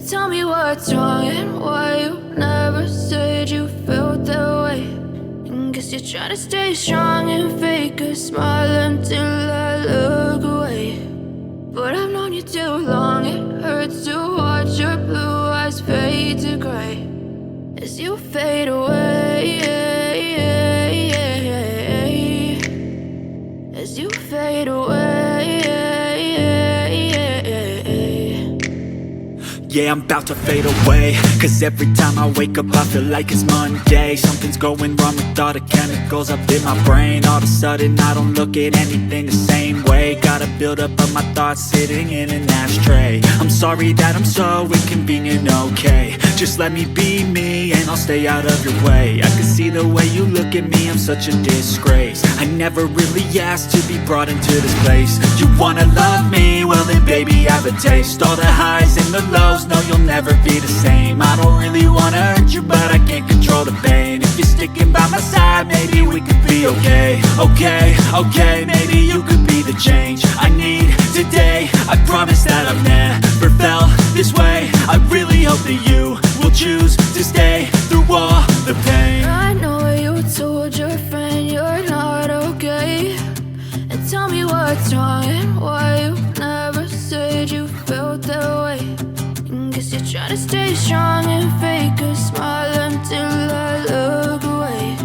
Tell me what's wrong and why you never said you felt that way. And guess you're trying to stay strong and fake a smile until I look away. But I've known you too long, it hurts to watch your blue eyes fade to gray as you fade away. As you fade away. Yeah, I'm about to fade away, cause every time I wake up I feel like it's Monday. Something's going wrong with all the chemicals up in my brain. All of a sudden I don't look at anything the same way. Got a buildup of my thoughts sitting in an ashtray. I'm sorry that I'm so inconvenient, okay. Just let me be me and I'll stay out of your way. I can see the way you look at me, I'm such a disgrace. I never really asked to be brought into this place. You wanna love me? Well then baby I have a taste. All the highs and the lows, no, you'll never be the same. I don't really wanna hurt you, but I can't control the pain. If you're sticking by my side, maybe we could be okay. Okay, maybe you could be the change I need today. I promise that I've never felt this way. I really hope that you will choose to stay through all the pain. I know you told your friend you're not okay. And tell me what's wrong and why you never said you felt that way. Guess you're trying to stay strong and fake a smile until I look away.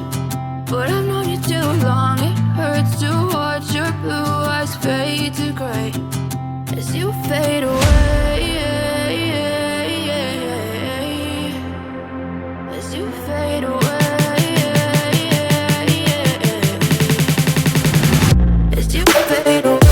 But I've known you too long, it hurts to watch your blue eyes fade to gray as you fade away. As you fade away. As you fade away.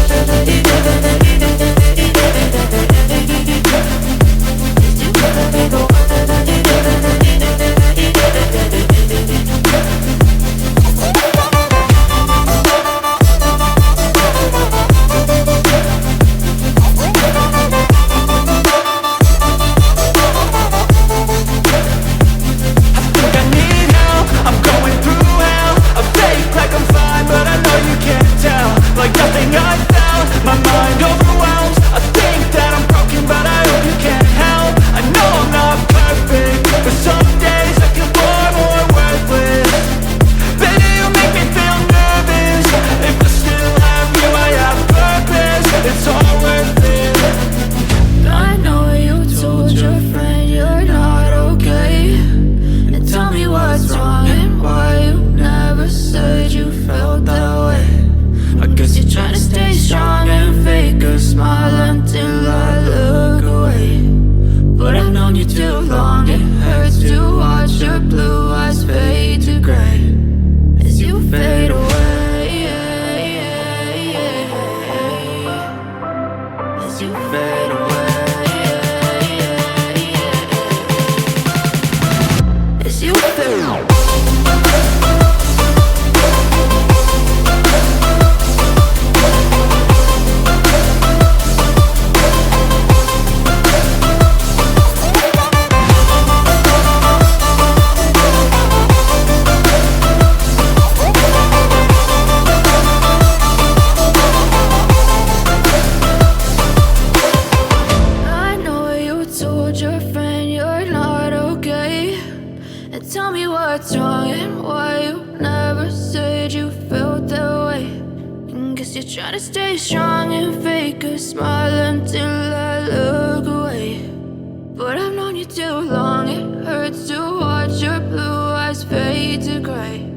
But I've known you too long, it hurts to watch your blue eyes fade to gray